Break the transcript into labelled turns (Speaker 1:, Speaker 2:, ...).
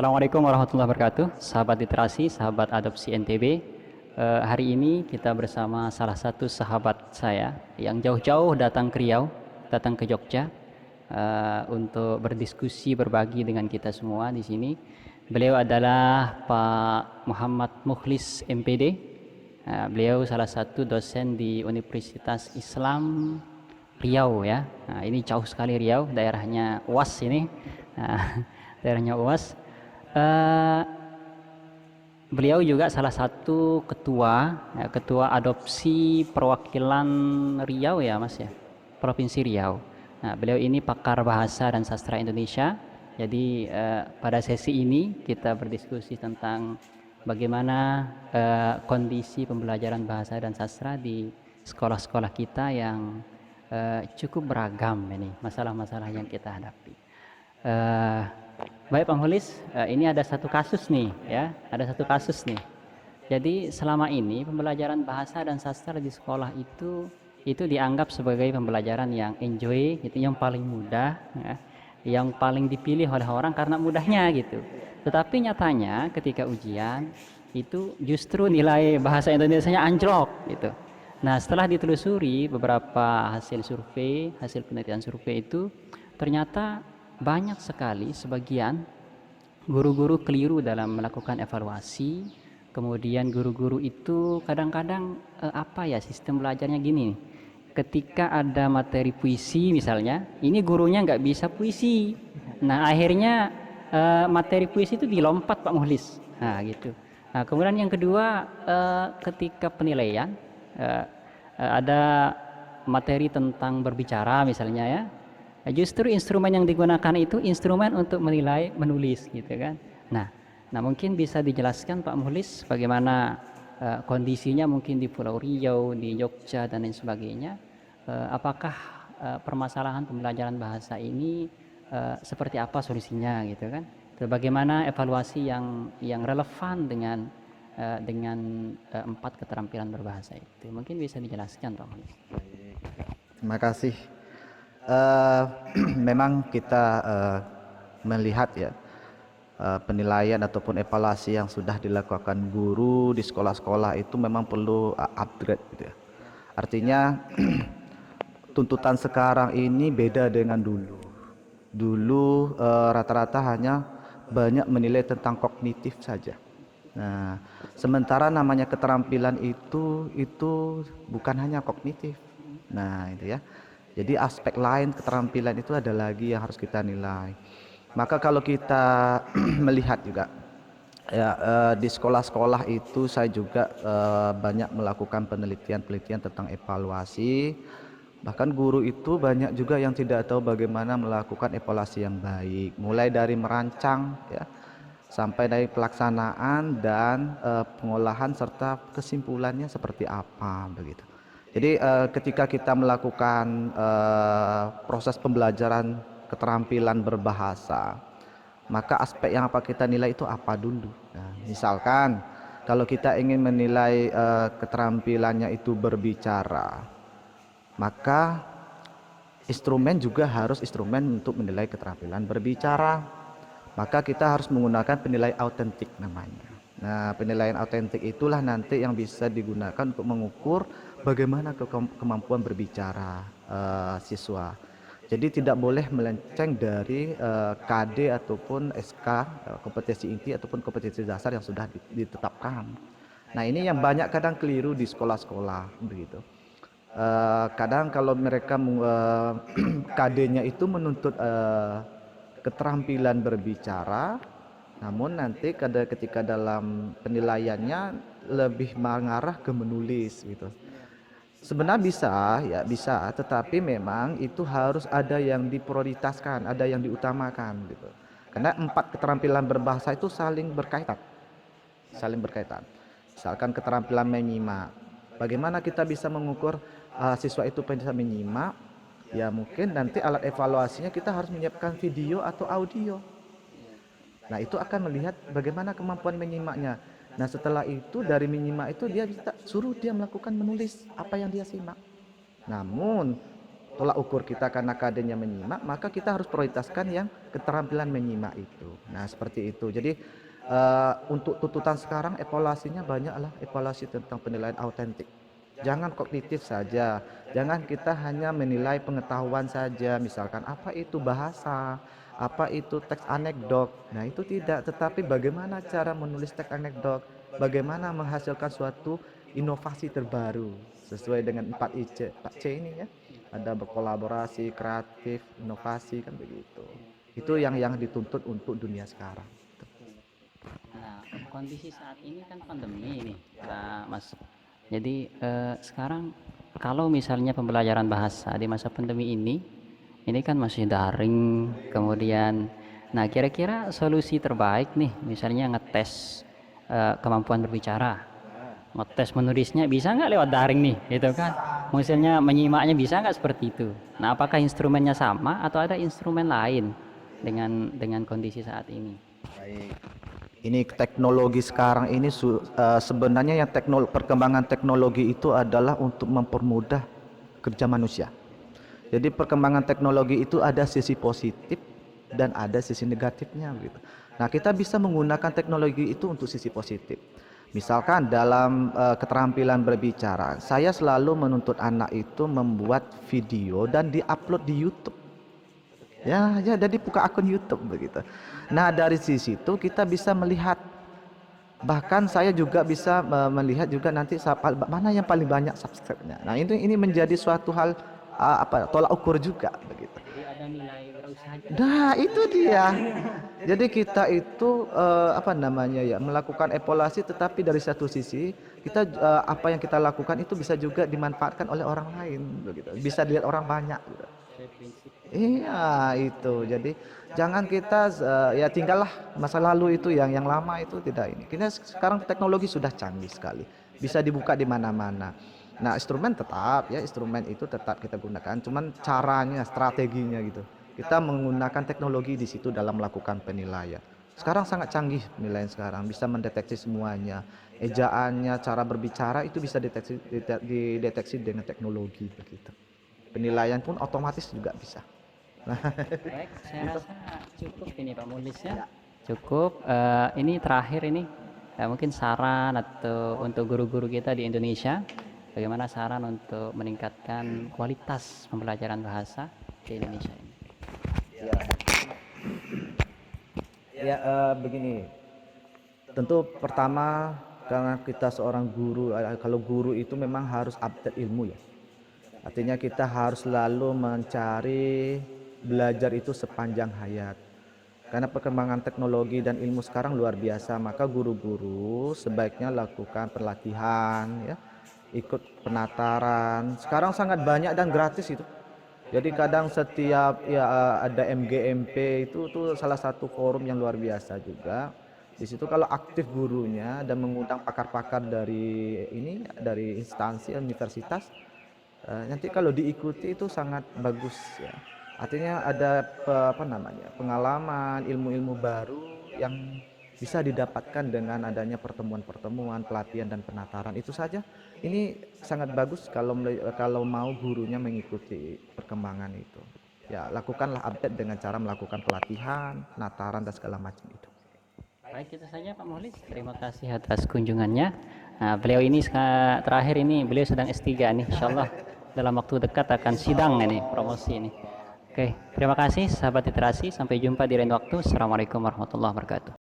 Speaker 1: Assalamualaikum warahmatullahi wabarakatuh, sahabat literasi, sahabat adopsi NTB. Hari ini kita bersama salah satu sahabat saya yang jauh-jauh datang ke Riau, datang ke Jogja untuk berdiskusi, berbagi dengan kita semua di sini. Beliau adalah Pak Muhammad Mukhlis MPD. Beliau salah satu dosen di Universitas Islam Riau ya. Nah, ini jauh sekali Riau, daerahnya UAS ini. Nah, daerahnya UAS. Eh, Beliau juga salah satu ketua, ya, ketua adopsi perwakilan Riau ya Mas ya, Provinsi Riau. Nah, beliau ini pakar bahasa dan sastra Indonesia. Jadi pada sesi ini kita berdiskusi tentang bagaimana kondisi pembelajaran bahasa dan sastra di sekolah-sekolah kita yang cukup beragam ini, masalah-masalah yang kita hadapi. Eh, Baik Pak Mulis, ini ada satu kasus nih ya, ada satu kasus nih. Jadi selama ini pembelajaran bahasa dan sastra di sekolah itu dianggap sebagai pembelajaran yang enjoy, gitu, yang paling mudah, ya, yang paling dipilih oleh orang karena mudahnya gitu. Tetapi nyatanya ketika ujian itu justru nilai bahasa Indonesianya anjlok gitu. Nah setelah ditelusuri beberapa hasil survei, hasil penelitian survei itu ternyata banyak sekali sebagian guru-guru keliru dalam melakukan evaluasi. Kemudian guru-guru itu kadang-kadang apa ya, sistem belajarnya gini, ketika ada materi puisi misalnya, ini gurunya nggak bisa puisi. Nah akhirnya materi puisi itu dilompat Pak Muhlis. Nah gitu. Nah kemudian yang kedua, ketika penilaian ada materi tentang berbicara misalnya ya, justru instrumen yang digunakan itu instrumen untuk menilai menulis gitu kan. Nah mungkin bisa dijelaskan Pak Muhlis bagaimana kondisinya mungkin di Pulau Riau, di Jogja dan lain sebagainya. Apakah permasalahan pembelajaran bahasa ini seperti apa solusinya gitu kan? Bagaimana evaluasi yang relevan dengan empat keterampilan berbahasa itu? Mungkin bisa dijelaskan Pak Muhlis.
Speaker 2: Terima kasih. Uh, Memang kita melihat ya penilaian ataupun evaluasi yang sudah dilakukan guru di sekolah-sekolah itu memang perlu upgrade gitu ya. Artinya tuntutan sekarang ini beda dengan dulu. Dulu rata-rata hanya banyak menilai tentang kognitif saja. Nah, sementara namanya keterampilan itu bukan hanya kognitif. Nah, itu ya. Jadi aspek lain keterampilan itu ada lagi yang harus kita nilai. Maka kalau kita melihat juga ya di sekolah-sekolah itu saya juga banyak melakukan penelitian-penelitian tentang evaluasi. Bahkan guru itu banyak juga yang tidak tahu bagaimana melakukan evaluasi yang baik. Mulai dari merancang ya sampai dari pelaksanaan dan pengolahan serta kesimpulannya seperti apa begitu. Jadi ketika kita melakukan proses pembelajaran keterampilan berbahasa, maka aspek yang apa kita nilai itu apa dulu. Nah, misalkan kalau kita ingin menilai keterampilannya itu berbicara, maka instrumen juga harus instrumen untuk menilai keterampilan berbicara. Maka kita harus menggunakan penilaian autentik namanya. Nah, penilaian autentik itulah nanti yang bisa digunakan untuk mengukur bagaimana kemampuan berbicara siswa. Jadi tidak boleh melenceng dari KD ataupun SK kompetensi inti ataupun kompetensi dasar yang sudah ditetapkan. Nah, ini yang banyak kadang keliru di sekolah-sekolah begitu. Kadang kalau mereka KD-nya itu menuntut keterampilan berbicara, namun nanti ketika dalam penilaiannya lebih mengarah ke menulis gitu. Sebenarnya bisa, tetapi memang itu harus ada yang diprioritaskan, ada yang diutamakan gitu. Karena empat keterampilan berbahasa itu saling berkaitan. Misalkan keterampilan menyimak. Bagaimana kita bisa mengukur siswa itu bisa menyimak? Ya mungkin nanti alat evaluasinya kita harus menyiapkan video atau audio. Nah itu akan melihat bagaimana kemampuan menyimaknya. Nah setelah itu dari menyimak itu dia bisa suruh dia melakukan menulis apa yang dia simak. Namun tolak ukur kita karena kadernya menyimak, maka kita harus prioritaskan yang keterampilan menyimak itu. Nah, seperti itu. Jadi untuk tuntutan sekarang evaluasinya banyaklah, evaluasi tentang penilaian autentik. Jangan kognitif saja, jangan kita hanya menilai pengetahuan saja, misalkan apa itu bahasa, apa itu teks anekdot. Nah, itu tidak, tetapi bagaimana cara menulis teks anekdot, bagaimana menghasilkan suatu inovasi terbaru sesuai dengan 4 C ini ya. Ada berkolaborasi, kreatif, inovasi, kan begitu. Itu yang dituntut untuk dunia sekarang.
Speaker 1: Nah, kondisi saat ini kan pandemi ini, Pak Mas. Jadi sekarang kalau misalnya pembelajaran bahasa di masa pandemi ini kan masih daring, kemudian, nah kira-kira solusi terbaik nih, misalnya ngetes kemampuan berbicara, ngetes menulisnya bisa nggak lewat daring nih, gitu kan? Misalnya menyimaknya bisa nggak seperti itu? Nah, apakah instrumennya sama atau ada instrumen lain dengan kondisi saat ini?
Speaker 2: Baik. Ini teknologi sekarang ini sebenarnya yang perkembangan teknologi itu adalah untuk mempermudah kerja manusia. Jadi perkembangan teknologi itu ada sisi positif dan ada sisi negatifnya gitu. Nah, kita bisa menggunakan teknologi itu untuk sisi positif. Misalkan dalam keterampilan berbicara, saya selalu menuntut anak itu membuat video dan diupload di YouTube. Ya, jadi buka akun YouTube begitu. Nah, dari sisi itu kita bisa melihat, bahkan saya juga bisa melihat juga nanti mana yang paling banyak subscribe-nya. Nah, ini menjadi suatu hal tolak ukur juga begitu.
Speaker 1: Jadi ada nilai berusaha juga.
Speaker 2: Nah, itu dia. Jadi kita itu melakukan evaluasi, tetapi dari satu sisi kita apa yang kita lakukan itu bisa juga dimanfaatkan oleh orang lain begitu. Bisa dilihat orang banyak gitu. Iya, itu. Jadi jangan kita ya tinggallah masa lalu itu yang lama itu tidak ini. Kita sekarang teknologi sudah canggih sekali. Bisa dibuka di mana-mana. Nah, instrumen itu tetap kita gunakan, cuman caranya, strateginya gitu. Kita menggunakan teknologi di situ dalam melakukan penilaian. Sekarang sangat canggih penilaian sekarang, bisa mendeteksi semuanya. Ejaannya, cara berbicara itu bisa dideteksi dengan teknologi begitu. Penilaian pun otomatis juga bisa.
Speaker 1: Baik, saya rasa cukup ini Pak Mulis ya. Cukup. Ini terakhir ini mungkin saran atau untuk guru-guru kita di Indonesia, bagaimana saran untuk meningkatkan kualitas pembelajaran bahasa di Indonesia ini?
Speaker 2: Begini. Tentu pertama, karena kita seorang guru, kalau guru itu memang harus update ilmu ya. Artinya kita harus selalu mencari belajar itu sepanjang hayat. Karena perkembangan teknologi dan ilmu sekarang luar biasa, maka guru-guru sebaiknya lakukan pelatihan ya, ikut penataran. Sekarang sangat banyak dan gratis itu. Jadi kadang setiap ada MGMP itu tuh salah satu forum yang luar biasa juga. Di situ kalau aktif gurunya dan mengundang pakar-pakar dari instansi universitas, nanti kalau diikuti itu sangat bagus ya. Artinya ada pengalaman, ilmu-ilmu baru yang bisa didapatkan dengan adanya pertemuan-pertemuan, pelatihan dan penataran. Itu saja. Ini sangat bagus kalau mau gurunya mengikuti perkembangan itu. Ya, lakukanlah update dengan cara melakukan pelatihan, penataran dan segala macam itu.
Speaker 1: Baik, itu saja Pak Mulis. Terima kasih atas kunjungannya. Nah, beliau ini terakhir ini beliau sedang S3 nih. Insyaallah dalam waktu dekat akan sidang ini, promosi ini. Oke, terima kasih sahabat literasi. Sampai jumpa di lain waktu. Assalamualaikum warahmatullahi wabarakatuh.